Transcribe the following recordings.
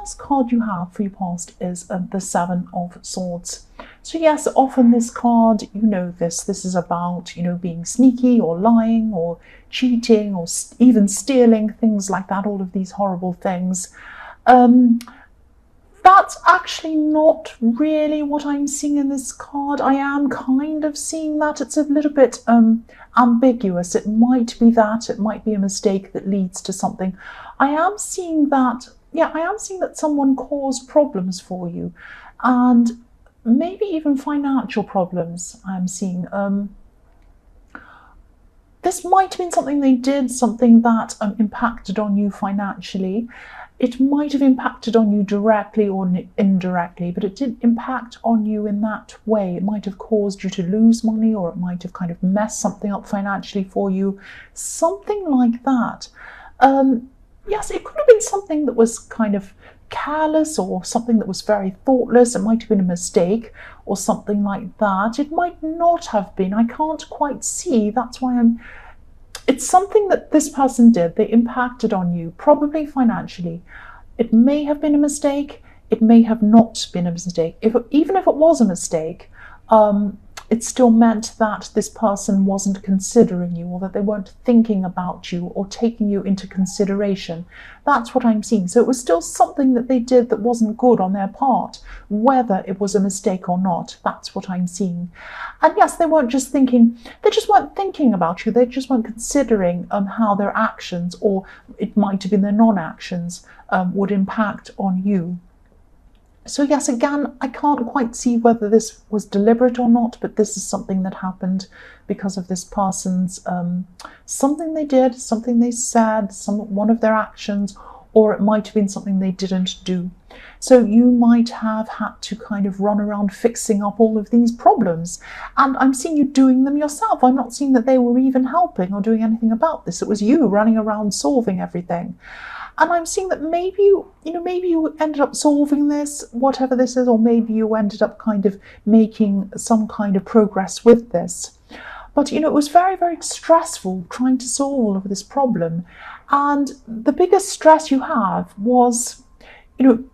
next card you have for your past is the Seven of Swords. So yes, often this card, you know this is about, being sneaky or lying or cheating or even stealing, things like that, all of these horrible things. That's actually not really what I'm seeing in this card. I am kind of seeing that. It's a little bit ambiguous. It might be that, it might be a mistake that leads to something. I am seeing that, I am seeing that someone caused problems for you, and maybe even financial problems I'm seeing. This might have been something they did, something that impacted on you financially. It might have impacted on you directly or indirectly, but it did impact on you in that way. It might have caused you to lose money, or it might have kind of messed something up financially for you, something like that. Yes, it could have been something that was kind of careless or something that was very thoughtless. It might have been a mistake or something like that. It might not have been. I can't quite see. That's why it's something that this person did. They impacted on you, probably financially. It may have been a mistake. It may have not been a mistake. Even if it was a mistake, it still meant that this person wasn't considering you, or that they weren't thinking about you or taking you into consideration. That's what I'm seeing. So it was still something that they did that wasn't good on their part, whether it was a mistake or not. That's what I'm seeing. And yes, they weren't just thinking about you. They just weren't considering how their actions, or it might have been their non-actions, would impact on you. So yes, again, I can't quite see whether this was deliberate or not, but this is something that happened because of this person's, something they did, something they said, one of their actions, or it might have been something they didn't do. So you might have had to kind of run around fixing up all of these problems. And I'm seeing you doing them yourself. I'm not seeing that they were even helping or doing anything about this. It was you running around solving everything. And I'm seeing that maybe you ended up solving this, whatever this is, or maybe you ended up kind of making some kind of progress with this. But, it was very, very stressful trying to solve all of this problem. And the biggest stress you have was,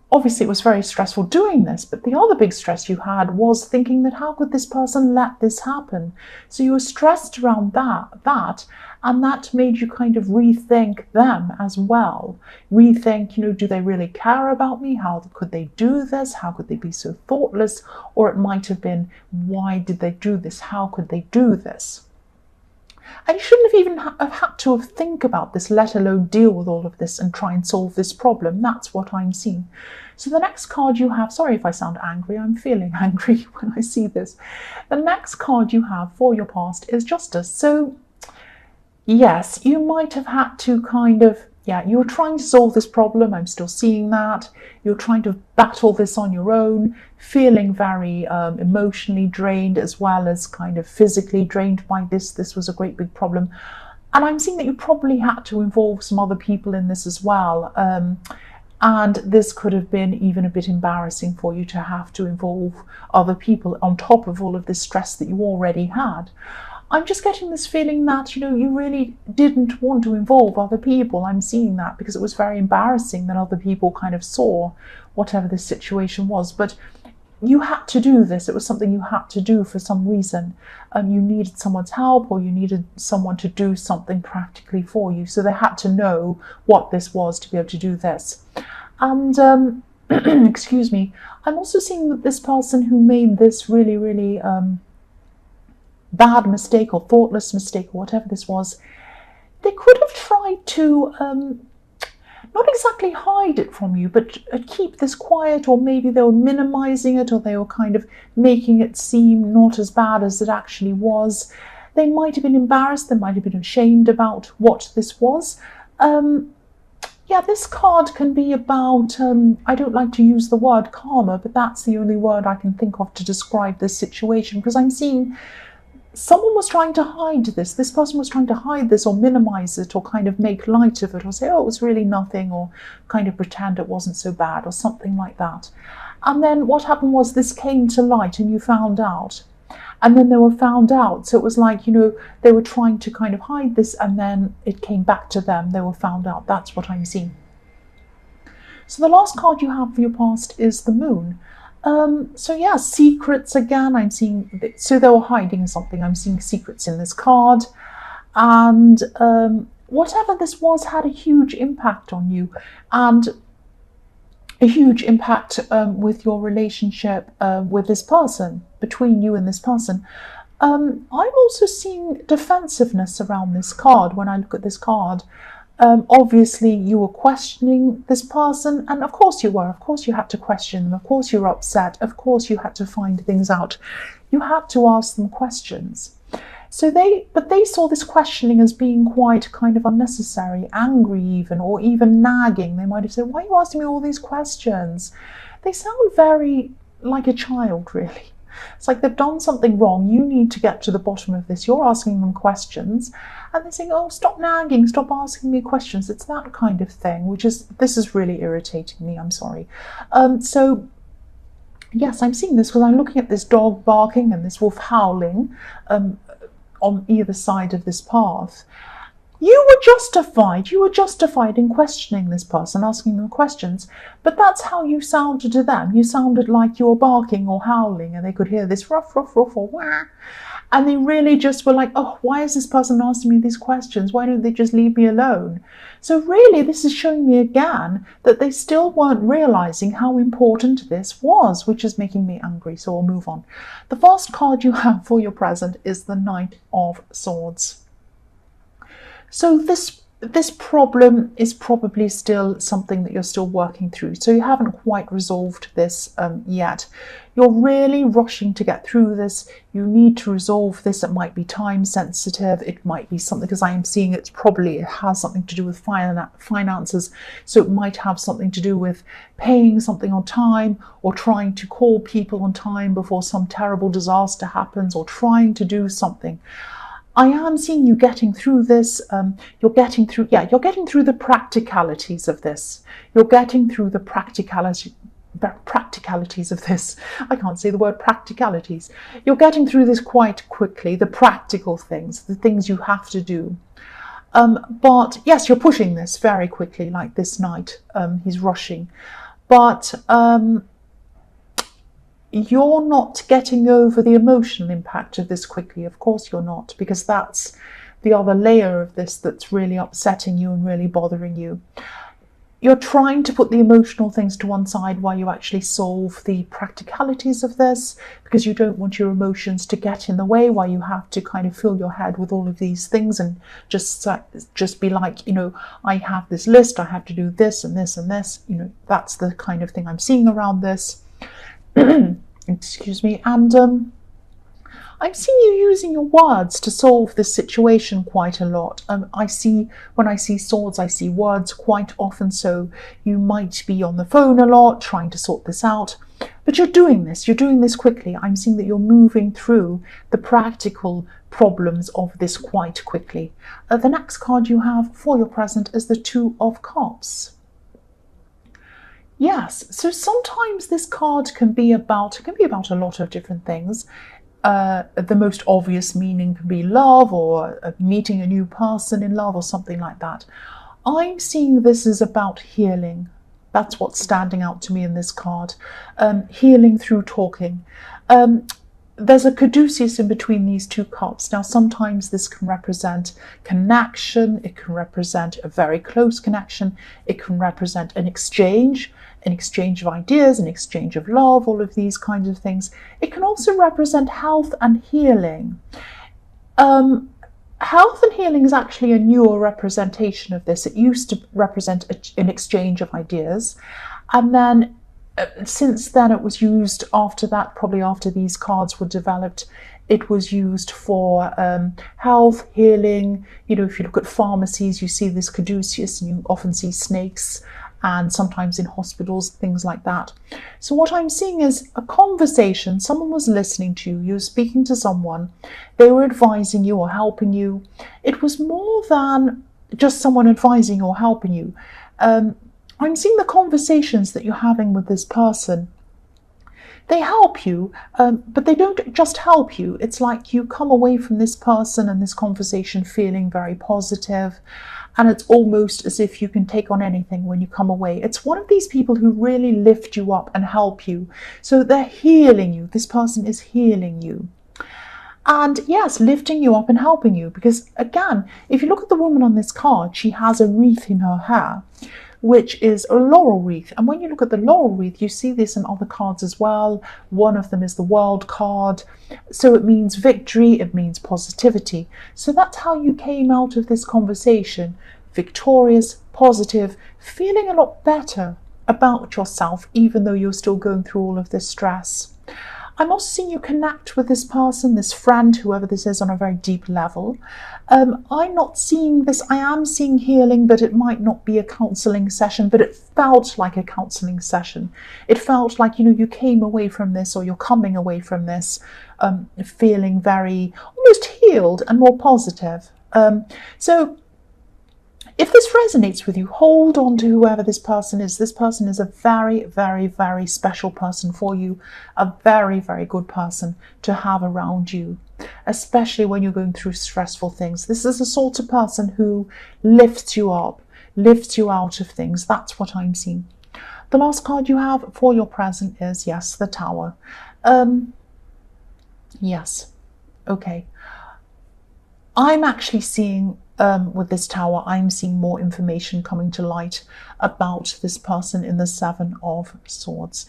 obviously it was very stressful doing this, but the other big stress you had was thinking that how could this person let this happen? So you were stressed around that, and that made you kind of rethink them as well. Rethink, do they really care about me? How could they do this? How could they be so thoughtless? Or it might have been, why did they do this? How could they do this? And you shouldn't have even have had to think about this, let alone deal with all of this and try and solve this problem. That's what I'm seeing. So the next card you have, sorry if I sound angry, I'm feeling angry when I see this. The next card you have for your past is Justice. So yes, you might have had to kind of, you were trying to solve this problem. I'm still seeing that. You're trying to battle this on your own, feeling very emotionally drained, as well as kind of physically drained by this. This was a great big problem. And I'm seeing that you probably had to involve some other people in this as well. And this could have been even a bit embarrassing for you to have to involve other people on top of all of this stress that you already had. I'm just getting this feeling that, you really didn't want to involve other people. I'm seeing that because it was very embarrassing that other people kind of saw whatever this situation was. But you had to do this. It was something you had to do for some reason. You needed someone's help, or you needed someone to do something practically for you. So they had to know what this was to be able to do this. And excuse me, I'm also seeing that this person who made this really, really bad mistake or thoughtless mistake or whatever this was, they could have tried to not exactly hide it from you, but keep this quiet, or maybe they were minimizing it, or they were kind of making it seem not as bad as it actually was. They might have been embarrassed, they might have been ashamed about what this was. This card can be about, I don't like to use the word karma, but that's the only word I can think of to describe this situation, because I'm seeing someone was trying to hide this. This person was trying to hide this or minimize it or kind of make light of it or say, oh, it was really nothing, or kind of pretend it wasn't so bad or something like that. And then what happened was this came to light and you found out. And then they were found out. So it was like, they were trying to kind of hide this and then it came back to them. They were found out. That's what I'm seeing. So the last card you have for your past is the Moon. So yeah, secrets again. I'm seeing, so they were hiding something. I'm seeing secrets in this card. And whatever this was had a huge impact on you, and a huge impact with your relationship with this person, between you and this person. I'm also seeing defensiveness around this card when I look at this card. Obviously, you were questioning this person, and of course you were. Of course you had to question them. Of course you were upset. Of course you had to find things out. You had to ask them questions. So they saw this questioning as being quite kind of unnecessary, angry even, or even nagging. They might have said, "Why are you asking me all these questions?" They sound very like a child, really. It's like they've done something wrong. You need to get to the bottom of this. You're asking them questions, and they're saying, "Oh, stop nagging, stop asking me questions." It's that kind of thing, this is really irritating me. I'm sorry. So yes, I'm seeing this because I'm looking at this dog barking and this wolf howling on either side of this path. You were justified in questioning this person, asking them questions, but that's how you sounded to them. You sounded like you were barking or howling, and they could hear this ruff, ruff, ruff, or wah, and they really just were like, "Oh, why is this person asking me these questions? Why don't they just leave me alone?" So really, this is showing me again that they still weren't realizing how important this was, which is making me angry, so we'll move on. The first card you have for your present is the Knight of Swords. So this problem is probably still something that you're still working through. So you haven't quite resolved this yet. You're really rushing to get through this. You need to resolve this. It might be time sensitive. It might be something, because I am seeing it has something to do with finances. So it might have something to do with paying something on time, or trying to call people on time before some terrible disaster happens, or trying to do something. I am seeing you getting through this. You're getting through the practicalities of this. You're getting through the practicalities of this. I can't say the word practicalities. You're getting through this quite quickly, the practical things, the things you have to do. But yes, you're pushing this very quickly, like this knight. He's rushing. But you're not getting over the emotional impact of this quickly. Of course you're not, because that's the other layer of this that's really upsetting you and really bothering you. You're trying to put the emotional things to one side while you actually solve the practicalities of this, because you don't want your emotions to get in the way while you have to kind of fill your head with all of these things and just be like, I have this list, I have to do this and this and this. That's the kind of thing I'm seeing around this. Excuse me. And I'm seeing you using your words to solve this situation quite a lot. When I see swords, I see words quite often. So you might be on the phone a lot trying to sort this out, but you're doing this quickly. I'm seeing that you're moving through the practical problems of this quite quickly. The next card you have for your present is the Two of Cups. Yes, so sometimes this card can be about a lot of different things. The most obvious meaning can be love, or meeting a new person in love, or something like that. I'm seeing this is about healing. That's what's standing out to me in this card. Healing through talking. There's a caduceus in between these two cups. Now, sometimes this can represent connection. It can represent a very close connection. It can represent an exchange of ideas, an exchange of love, all of these kinds of things. It can also represent health and healing. Health and healing is actually a newer representation of this. It used to represent an exchange of ideas, and then since then it was used after that, probably after these cards were developed, it was used for health, healing. If you look at pharmacies, you see this caduceus, and you often see snakes, and sometimes in hospitals, things like that. So what I'm seeing is a conversation. Someone was listening to you. You were speaking to someone. They were advising you or helping you. It was more than just someone advising or helping you. I'm seeing the conversations that you're having with this person. They help you, but they don't just help you. It's like you come away from this person and this conversation feeling very positive, And it's almost as if you can take on anything when you come away. It's one of these people who really lift you up and help you. So they're healing you. This person is healing you. And yes, lifting you up and helping you. Because again, if you look at the woman on this card, she has a wreath in her hair, which is a laurel wreath. And when you look at the laurel wreath, you see this in other cards as well. One of them is the World card. So it means victory, it means positivity. So that's how you came out of this conversation. Victorious, positive, feeling a lot better about yourself, even though you're still going through all of this stress. I'm also seeing you connect with this person, this friend, whoever this is, on a very deep level. I'm not seeing this. I am seeing healing, but it might not be a counselling session, but it felt like a counselling session. It felt like, you came away from this, or you're coming away from this feeling very almost healed and more positive. So if this resonates with you, hold on to whoever this person is. This person is a very, very, very special person for you, a very, very good person to have around you, especially when you're going through stressful things. This is the sort of person who lifts you up, lifts you out of things. That's what I'm seeing. The last card you have for your present is, yes, the Tower. Yes. Okay. I'm actually seeing with this Tower, I'm seeing more information coming to light about this person in the Seven of Swords.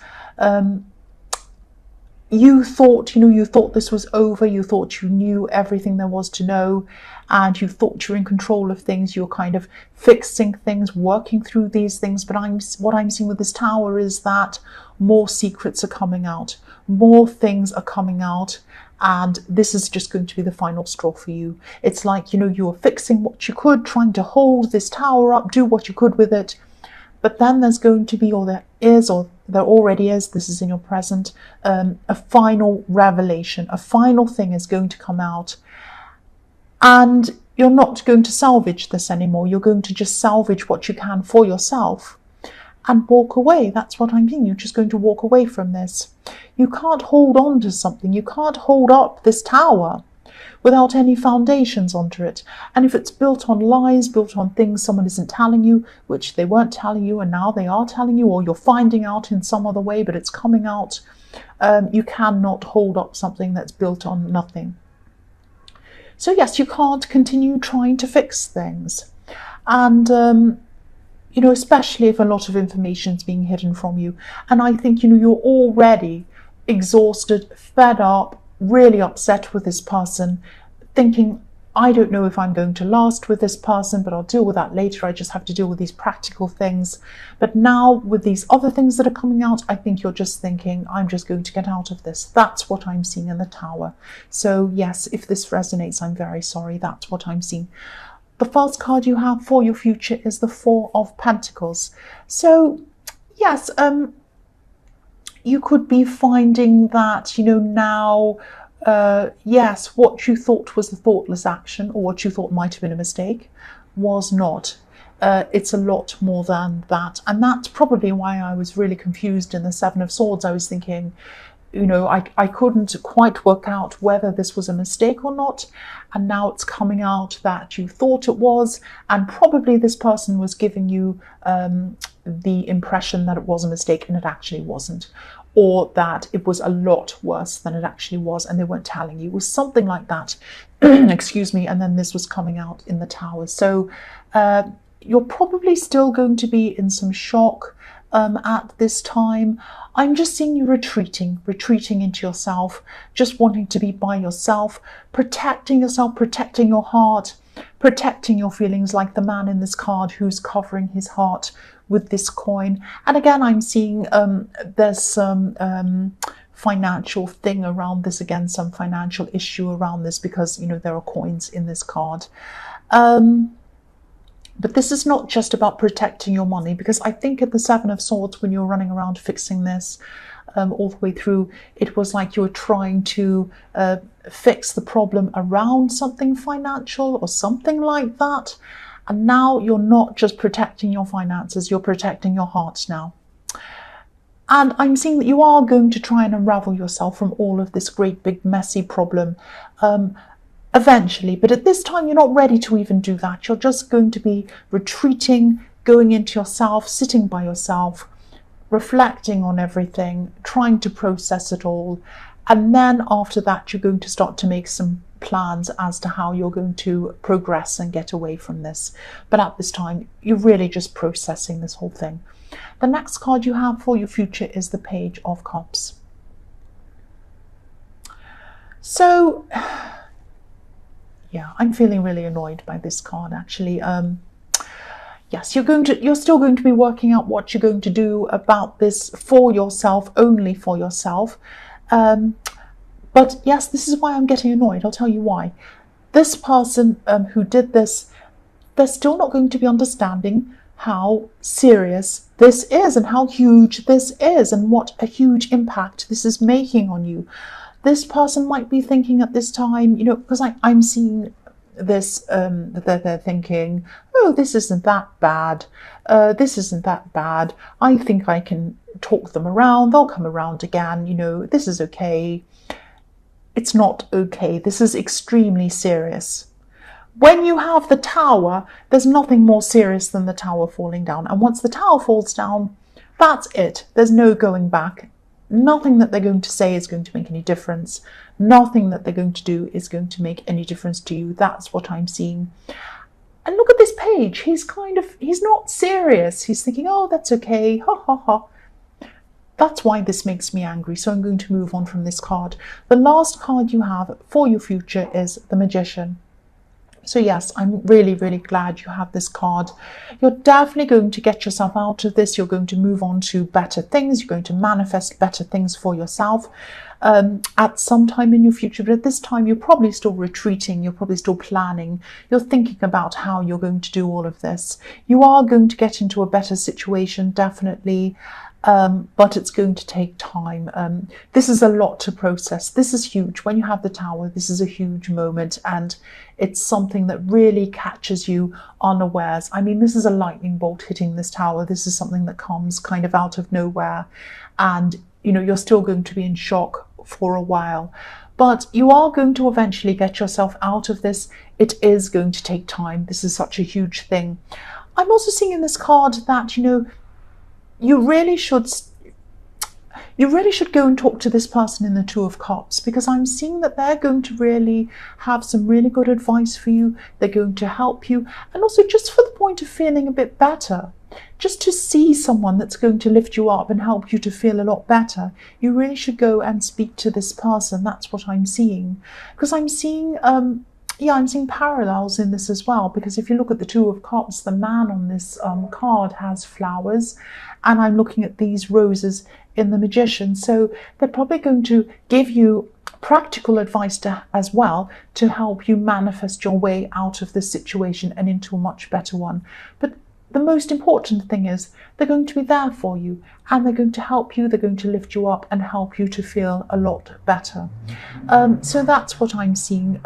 You thought this was over. You thought you knew everything there was to know, and you thought you're in control of things. You're kind of fixing things, working through these things. But what I'm seeing with this Tower is that more secrets are coming out, more things are coming out. And this is just going to be the final straw for you. It's like, you were fixing what you could, trying to hold this Tower up, do what you could with it. But then there's going to be, or there already is, this is in your present, a final revelation. A final thing is going to come out. And you're not going to salvage this anymore. You're going to just salvage what you can for yourself and walk away. That's what I'm seeing. You're just going to walk away from this. You can't hold on to something. You can't hold up this Tower without any foundations onto it. And if it's built on lies, built on things someone isn't telling you, which they weren't telling you and now they are telling you, or you're finding out in some other way, but it's coming out, you cannot hold up something that's built on nothing. So yes, you can't continue trying to fix things. And especially if a lot of information is being hidden from you. And I think, you're already exhausted, fed up, really upset with this person, thinking, I don't know if I'm going to last with this person, but I'll deal with that later. I just have to deal with these practical things. But now with these other things that are coming out, I think you're just thinking, I'm just going to get out of this. That's what I'm seeing in the Tower. So yes, if this resonates, I'm very sorry. That's what I'm seeing. The first card you have for your future is the Four of Pentacles. So yes, you could be finding that, now, yes, what you thought was a thoughtless action, or what you thought might have been a mistake, was not. It's a lot more than that. And that's probably why I was really confused in the Seven of Swords. I was thinking, I couldn't quite work out whether this was a mistake or not. And now it's coming out that you thought it was, and probably this person was giving you the impression that it was a mistake and it actually wasn't, or that it was a lot worse than it actually was and they weren't telling you. It was something like that. Excuse me. And then this was coming out in the Tower. So you're probably still going to be in some shock at this time. I'm just seeing you retreating into yourself, just wanting to be by yourself, protecting yourself, protecting your heart, protecting your feelings, like the man in this card who's covering his heart with this coin. And again, I'm seeing there's some financial thing around this, again, some financial issue around this, because, there are coins in this card. But this is not just about protecting your money, because I think at the Seven of Swords, when you're running around fixing this all the way through, it was like you were trying to fix the problem around something financial or something like that. And now you're not just protecting your finances, you're protecting your heart now. And I'm seeing that you are going to try and unravel yourself from all of this great big messy problem. eventually, but at this time you're not ready to even do that. You're just going to be retreating, going into yourself, sitting by yourself, reflecting on everything, trying to process it all. And then after that, you're going to start to make some plans as to how you're going to progress and get away from this. But at this time, you're really just processing this whole thing. The next card you have for your future is the Page of Cups. So, yeah, I'm feeling really annoyed by this card, actually. Yes, you're still going to be working out what you're going to do about this for yourself, only for yourself. But yes, this is why I'm getting annoyed. I'll tell you why. This person who did this, they're still not going to be understanding how serious this is and how huge this is and what a huge impact this is making on you. This person might be thinking at this time, you know, because I'm seeing this, they're thinking, oh, this isn't that bad. This isn't that bad. I think I can talk them around. They'll come around again. You know, this is okay. It's not okay. This is extremely serious. When you have the Tower, there's nothing more serious than the Tower falling down. And once the Tower falls down, that's it. There's no going back. Nothing that they're going to say is going to make any difference. Nothing that they're going to do is going to make any difference to you. That's what I'm seeing. And look at this page. He's not serious. He's thinking, oh, that's okay. Ha, ha, ha. That's why this makes me angry. So I'm going to move on from this card. The last card you have for your future is the Magician. So yes, I'm really, really glad you have this card. You're definitely going to get yourself out of this. You're going to move on to better things. You're going to manifest better things for yourself at some time in your future. But at this time, you're probably still retreating. You're probably still planning. You're thinking about how you're going to do all of this. You are going to get into a better situation, definitely. But it's going to take time. This is a lot to process. This is huge. When you have the Tower, this is a huge moment, and it's something that really catches you unawares. I mean, this is a lightning bolt hitting this Tower. This is something that comes kind of out of nowhere, and you know, you're still going to be in shock for a while. But you are going to eventually get yourself out of this. It is going to take time. This is such a huge thing. I'm also seeing in this card that, you know, you really should go and talk to this person in the Two of Cups, because I'm seeing that they're going to really have some really good advice for you. They're going to help you, and also just for the point of feeling a bit better, just to see someone that's going to lift you up and help you to feel a lot better. You really should go and speak to this person. That's what I'm seeing, because I'm seeing I'm seeing parallels in this as well, because if you look at the Two of Cups, the man on this card has flowers, and I'm looking at these roses in the Magician. So they're probably going to give you practical advice as well to help you manifest your way out of this situation and into a much better one. But the most important thing is they're going to be there for you, and they're going to help you, they're going to lift you up and help you to feel a lot better. So that's what I'm seeing.